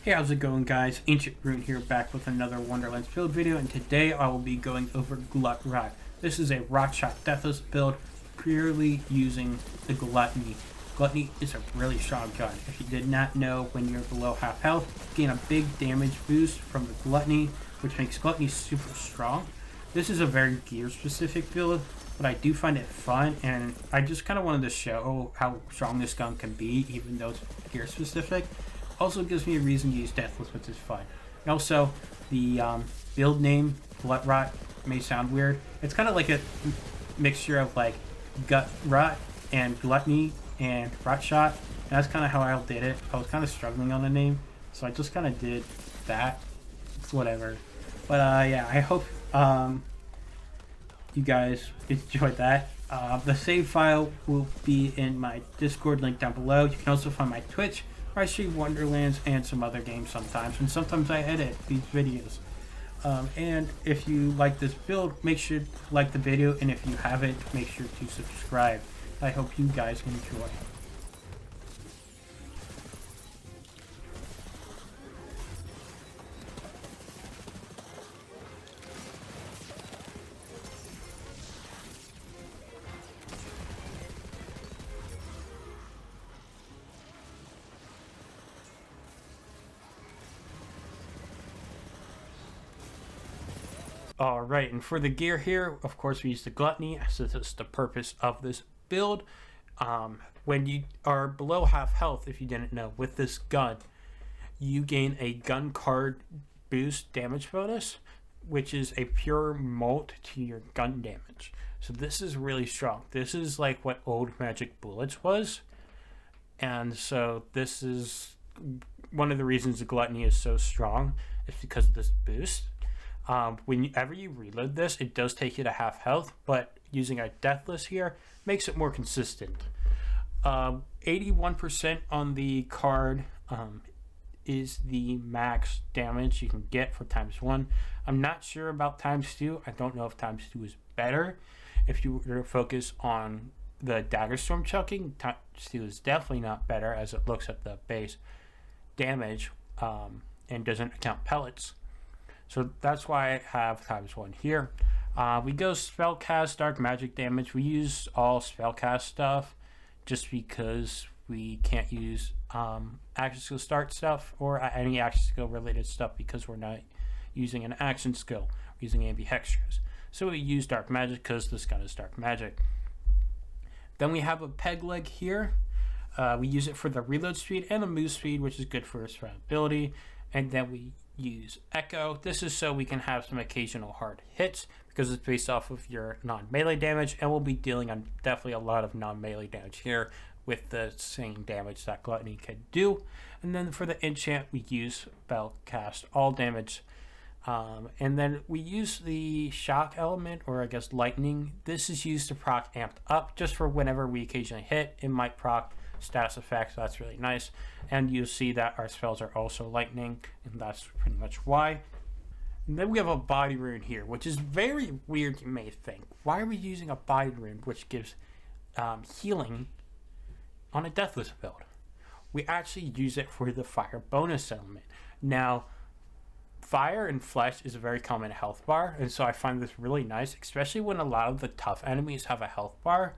Hey, how's it going, guys? Ancient Rune here, back with another Wonderlands build video, and today I will be going over GlutRot. This is a RotShot Deathless build, purely using the Gluttony. Gluttony is a really strong gun. If you did not know, when you're below half health, you gain a big damage boost from the Gluttony, which makes Gluttony super strong. This is a very gear-specific build, but I do find it fun, and I just kind of wanted to show how strong this gun can be, even though it's gear-specific. Also gives me a reason to use Deathless, which is fun. And also, the build name, GlutRot, may sound weird. It's kind of like a mixture of like GlutRot and Gluttony and RotShot. And that's kind of how I did it. I was kind of struggling on the name, so I just kind of did that. It's whatever. But yeah, I hope you guys enjoyed that. The save file will be in my Discord link down below. You can also find my Twitch, where I stream Wonderlands and some other games sometimes, and sometimes I edit these videos. And if you like this build, make sure to like the video, and if you haven't, make sure to subscribe. I hope you guys enjoy. Alright, and for the gear here, of course we use the Gluttony, so that's the purpose of this build. When you are below half health, if you didn't know, with this gun, you gain a gun card boost damage bonus, which is a pure molt to your gun damage. So this is really strong. This is like what old magic bullets was. And so this is one of the reasons the Gluttony is so strong, is because of this boost. Whenever you reload this, it does take you to half health, but using a Deathless here makes it more consistent. 81% on the card is the max damage you can get for ×1. I'm not sure about ×2. I don't know if ×2 is better. If you were to focus on the Dagger Storm chucking, ×2 is definitely not better, as it looks at the base damage and doesn't account pellets. So that's why I have ×1 here. We go spellcast dark magic damage. We use all spellcast stuff just because we can't use action skill start stuff or any action skill related stuff because we're not using an action skill. We're using ambihextras. So we use dark magic because this gun is dark magic. Then we have a peg leg here. We use it for the reload speed and the move speed, which is good for survivability. And then we use Echo. This is so we can have some occasional hard hits because it's based off of your non-melee damage, and we'll be dealing on definitely a lot of non-melee damage here with the same damage that Gluttony can do. And then for the enchant, we use spellcast all damage. And then we use the shock element, or I guess lightning. This is used to proc amped up just for whenever we occasionally hit. It might proc status effects. That's really nice. And you'll see that our spells are also lightning, and that's pretty much why. And then we have a body rune here, which is very weird, you may think. Why are we using a body rune which gives healing on a Deathless build? We actually use it for the fire bonus element. Now, fire and flesh is a very common health bar, and so I find this really nice, especially when a lot of the tough enemies have a health bar.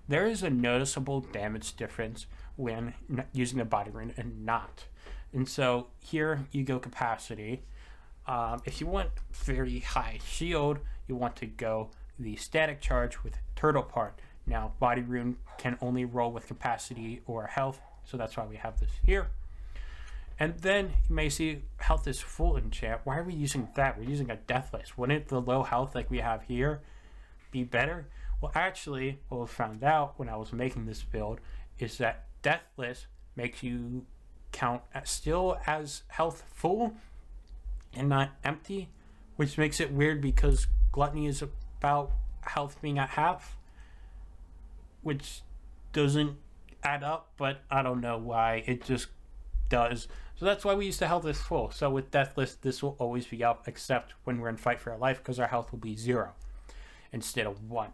There is a noticeable damage difference when using the body rune and not. And so here you go capacity. If you want very high shield, you want to go the static charge with turtle part. Now body rune can only roll with capacity or health, so that's why we have this here. And then you may see health is full enchant. Why are we using that? We're using a Deathless. Wouldn't the low health like we have here be better? Well, actually, what we found out when I was making this build is that Deathless makes you count still as health full and not empty, which makes it weird because Gluttony is about health being at half, which doesn't add up, but I don't know why. It just does. So that's why we use the health is full. So with Deathless, this will always be up, except when we're in fight for our life, because our health will be 0 instead of 1.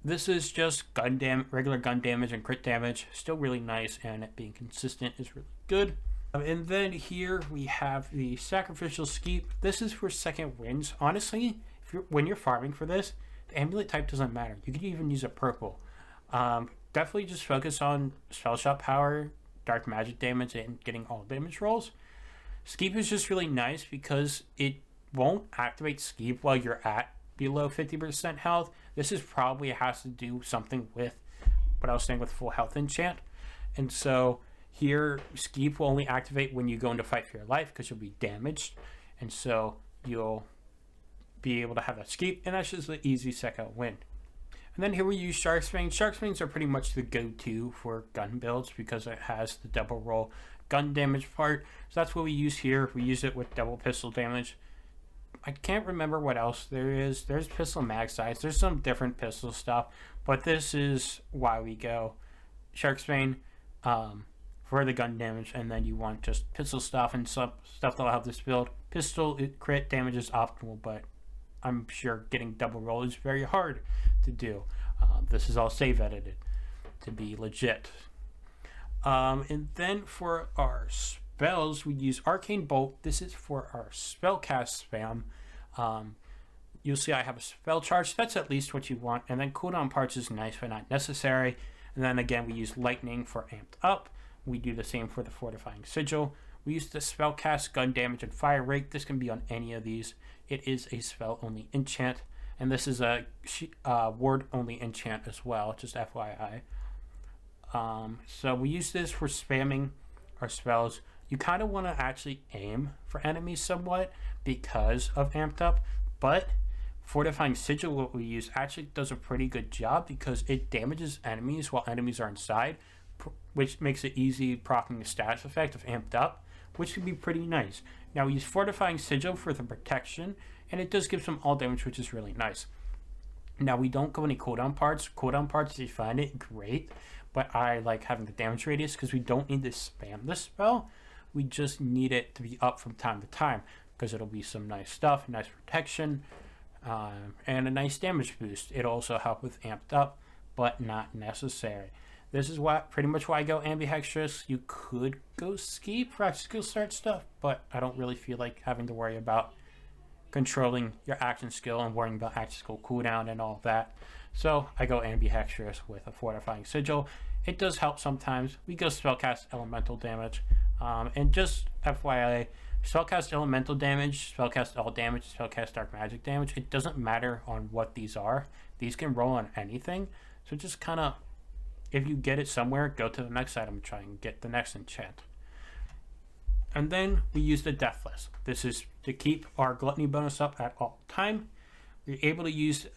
This is just regular gun damage and crit damage. Still really nice, and it being consistent is really good. And then here we have the Sacrificial Skeep. This is for second wins. Honestly, when you're farming for this, the amulet type doesn't matter. You can even use a purple. Definitely just focus on spell shot power, dark magic damage, and getting all damage rolls. Skeep is just really nice because it won't activate Skeep while you're at below 50% health. This is probably has to do something with what I was saying with full health enchant. And so here, Skeep will only activate when you go into fight for your life because you'll be damaged. And so you'll be able to have that Skeep, and that's just an easy second win. And then here we use Shark's Fangs. Shark's Fangs are pretty much the go-to for gun builds because it has the double roll gun damage part. So that's what we use here. We use it with double pistol damage. I can't remember what else there is. There's pistol mag size. There's some different pistol stuff, but this is why we go Shark's Fang for the gun damage, and then you want just pistol stuff and stuff that'll help this build. Pistol crit damage is optimal, but I'm sure getting double roll is very hard to do. This is all save edited to be legit. And then for our spells, we use Arcane Bolt. This is for our spellcast spam. You'll see I have a spell charge. That's at least what you want. And then cooldown parts is nice but not necessary. And then again, we use Lightning for amped up. We do the same for the Fortifying Sigil. We use the spellcast, gun damage, and fire rate. This can be on any of these. It is a spell-only enchant. And this is a ward-only enchant as well, just FYI. So we use this for spamming our spells. You kind of want to actually aim for enemies somewhat because of amped up, but Fortifying Sigil, what we use, actually does a pretty good job because it damages enemies while enemies are inside, which makes it easy proccing the status effect of amped up, which can be pretty nice. Now we use Fortifying Sigil for the protection, and it does give some all damage, which is really nice. Now we don't go any cooldown parts. Cooldown parts, if you find it, great, but I like having the damage radius because we don't need to spam this spell. We just need it to be up from time to time because it'll be some nice stuff, nice protection, and a nice damage boost. It'll also help with amped up, but not necessary. This is pretty much why I go Ambidextrous. You could go Skeep for actual skill start stuff, but I don't really feel like having to worry about controlling your action skill and worrying about action skill cooldown and all that. So I go Ambidextrous with a Fortifying Sigil. It does help sometimes. We go Spellcast Elemental damage. And just FYI, Spellcast Elemental damage, Spellcast All damage, Spellcast Dark Magic damage, it doesn't matter on what these are. These can roll on anything. So just kind of, if you get it somewhere, go to the next item and try and get the next enchant. And then we use the Deathless. This is to keep our Gluttony bonus up at all time. We're able to use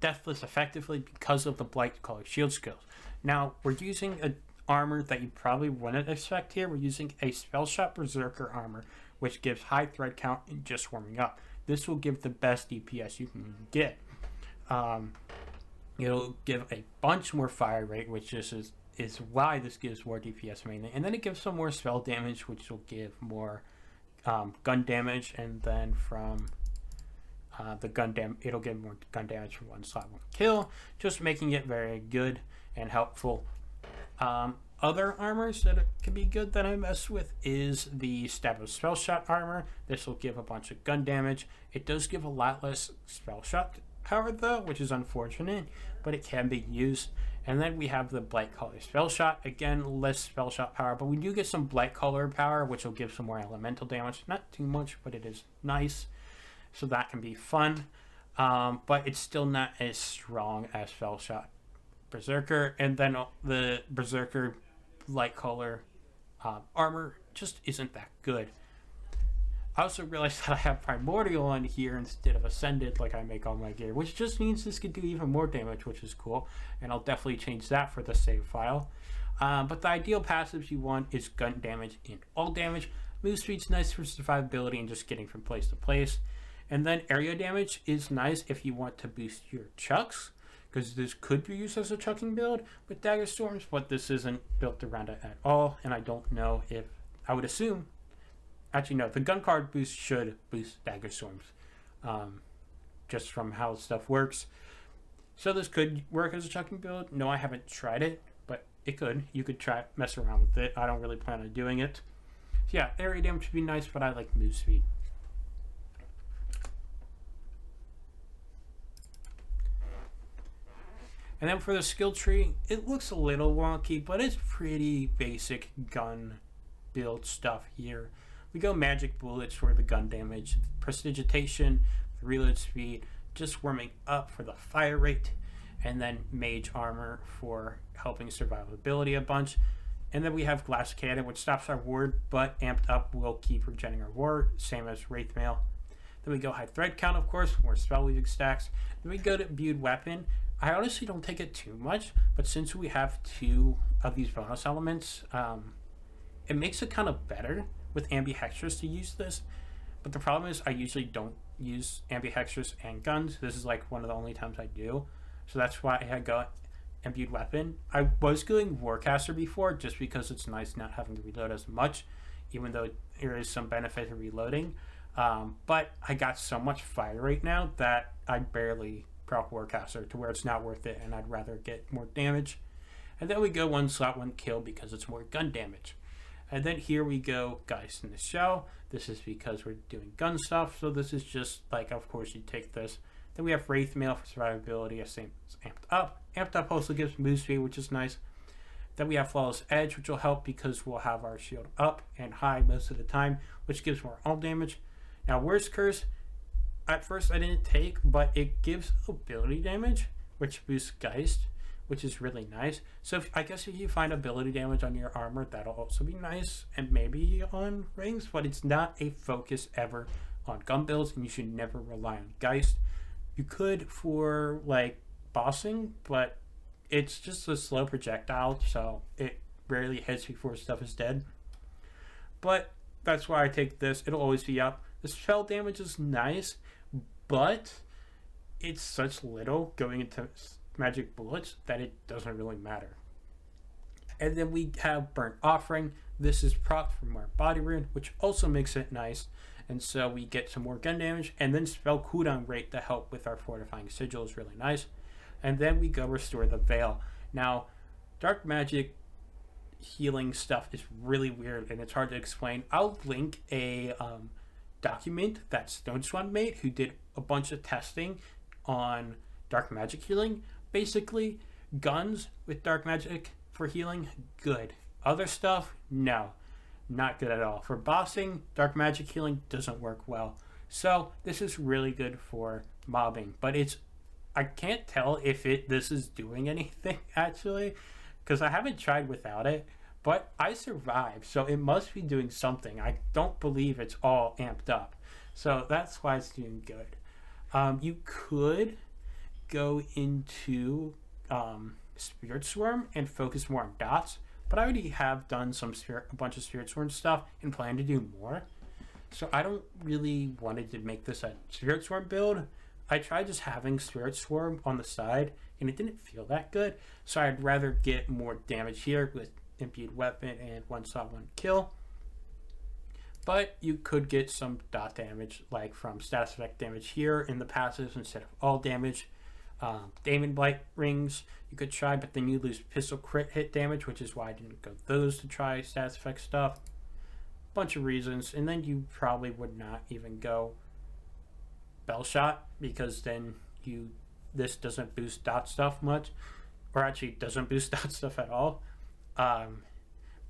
Deathless effectively because of the Blight Color Shield skills. Now, we're using an armor that you probably wouldn't expect here. We're using a Spellshot Berserker armor, which gives high thread count and just warming up. This will give the best DPS you can get. It'll give a bunch more fire rate, which is why this gives more DPS mainly. And then it gives some more spell damage, which will give more gun damage. And then from the gun damage, it'll give more gun damage from one slot, one kill, just making it very good and helpful. Other armors that can be good that I mess with is the Stab of Spell Shot armor. This will give a bunch of gun damage. It does give a lot less spell shot power though, which is unfortunate, but it can be used. And then we have the Blight Color Spell Shot. Again, less spell shot power, but we do get some Blight Color power, which will give some more elemental damage. Not too much, but it is nice. So that can be fun. But it's still not as strong as Spell Shot Berserker. And then the Berserker Light Color armor just isn't that good. I also realized that I have Primordial on here instead of Ascended like I make all my gear, which just means this could do even more damage, which is cool. And I'll definitely change that for the save file. But the ideal passives you want is gun damage and all damage. Move speed's nice for survivability and just getting from place to place. And then area damage is nice if you want to boost your chucks, because this could be used as a chucking build with Dagger Storms, but this isn't built around it at all. And I don't know if, I would assume, actually, no, the gun card boost should boost Dagger Storms, just from how stuff works. So this could work as a chucking build. No, I haven't tried it, but it could. You could try mess around with it. I don't really plan on doing it. So yeah, area damage would be nice, but I like move speed. And then for the skill tree, it looks a little wonky, but it's pretty basic gun build stuff here. We go magic bullets for the gun damage, prestidigitation, the reload speed, just warming up for the fire rate, and then mage armor for helping survivability a bunch. And then we have glass cannon, which stops our ward, but amped up will keep regenerating our ward, same as wraith mail. Then we go high thread count, of course, more spell weaving stacks. Then we go to imbued weapon. I honestly don't take it too much, but since we have 2 of these bonus elements, it makes it kind of better with ambihextras to use this. But the problem is I usually don't use ambihextras and guns. This is like one of the only times I do. So that's why I got imbued weapon. I was doing Warcaster before just because it's nice not having to reload as much, even though there is some benefit to reloading. But I got so much fire rate now that I barely proc Warcaster to where it's not worth it, and I'd rather get more damage. And then we go 1 slot 1 kill because it's more gun damage. And then here we go Geist in the Shell. This is because we're doing gun stuff, so this is just like, of course you take this. Then we have Wraith Mail for survivability, as same as Amped Up. Amped Up also gives move speed, which is nice. Then we have Flawless Edge, which will help because we'll have our shield up and high most of the time, which gives more all damage. Now Worst Curse, at first I didn't take, but it gives ability damage, which boosts Geist, which is really nice. So I guess if you find ability damage on your armor, that'll also be nice, and maybe on rings, but it's not a focus ever on gun builds, and you should never rely on Geist. You could for like bossing, but it's just a slow projectile, so it rarely hits before stuff is dead. But that's why I take this. It'll always be up. The spell damage is nice, but it's such little going into magic bullets that it doesn't really matter. And then we have Burnt Offering. This is proc for more body rune, which also makes it nice. And so we get some more gun damage, and then spell cooldown rate to help with our fortifying sigil is really nice. And then we go Restore the Veil. Now, dark magic healing stuff is really weird and it's hard to explain. I'll link a document that Stone Swan made, who did a bunch of testing on dark magic healing. Basically, guns with dark magic for healing, good. Other stuff, no, not good at all. For bossing, dark magic healing doesn't work well. So this is really good for mobbing, but I can't tell if this is doing anything actually, because I haven't tried without it, but I survived, so it must be doing something. I don't believe it's all amped up, so that's why it's doing good. You could go into Spirit Swarm and focus more on dots, but I already have done a bunch of Spirit Swarm stuff and plan to do more, so I don't really wanted to make this a Spirit Swarm build. I tried just having Spirit Swarm on the side, and it didn't feel that good, so I'd rather get more damage here with Imbued Weapon and 1 slot 1 kill. But you could get some dot damage, like from status effect damage here in the passives instead of all damage. Demon Blight rings you could try, but then you lose pistol crit hit damage, which is why I didn't go those to try status effect stuff. Bunch of reasons, and then you probably would not even go Bell Shot, because then this doesn't boost dot stuff much, or actually doesn't boost dot stuff at all.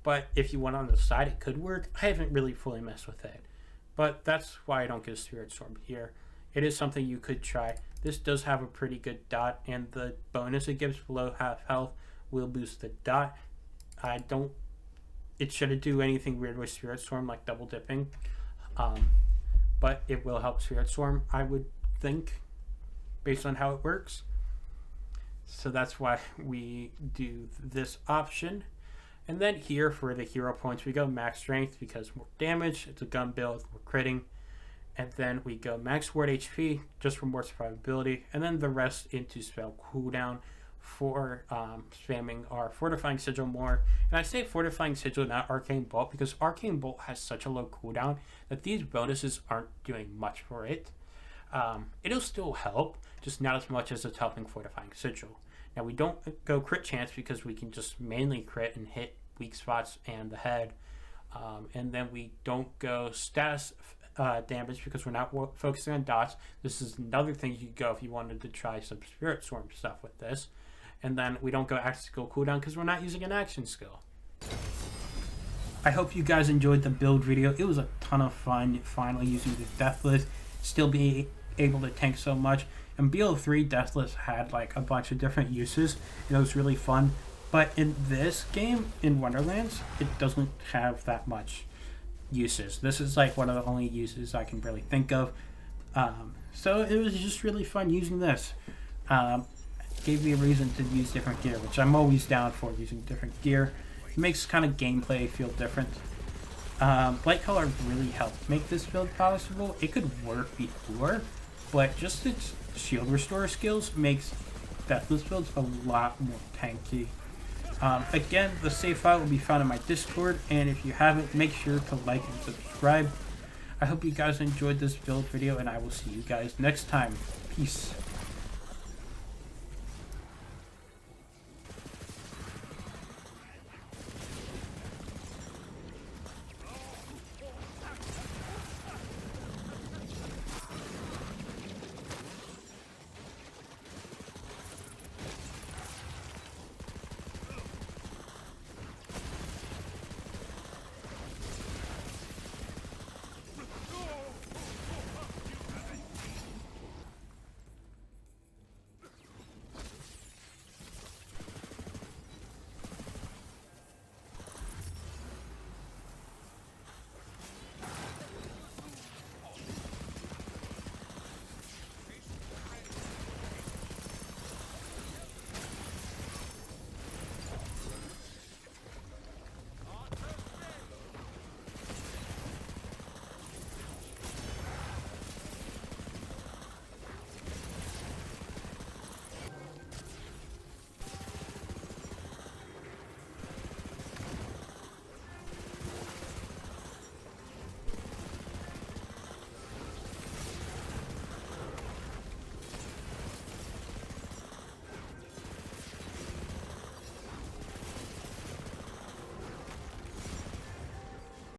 But if you went on the side, it could work. I haven't really fully messed with it, but that's why I don't get Spirit Storm here. It is something you could try. This does have a pretty good dot, and the bonus it gives below half health will boost the dot. It shouldn't do anything weird with Spirit Storm like double dipping, but it will help Spirit Storm, I would think, based on how it works. So that's why we do this option. And then here for the hero points, we go max strength because more damage. It's a gun build, we're critting. And then we go max ward HP just for more survivability. And then the rest into spell cooldown for spamming our fortifying sigil more. And I say fortifying sigil, not arcane bolt, because arcane bolt has such a low cooldown that these bonuses aren't doing much for it. It'll still help, just not as much as it's helping fortifying sigil. Now we don't go crit chance because we can just mainly crit and hit weak spots and the head. And then we don't go status damage because we're not focusing on dots. This is another thing you could go if you wanted to try some Spirit Swarm stuff with this. And then we don't go action skill cooldown because we're not using an action skill. I hope you guys enjoyed the build video. It was a ton of fun finally using the Deathless, still being able to tank so much. And BO3 Deathless had like a bunch of different uses, and it was really fun. But in this game, in Wonderlands, it doesn't have that much uses. This is like one of the only uses I can really think of. So it was just really fun using this. Gave me a reason to use different gear, which I'm always down for, using different gear. It makes kind of gameplay feel different. Light color really helped make this build possible. It could work before, but just its shield restore skills makes Deathless builds a lot more tanky. Again, the save file will be found in my Discord, and if you haven't, make sure to like and subscribe. I hope you guys enjoyed this build video, and I will see you guys next time. Peace.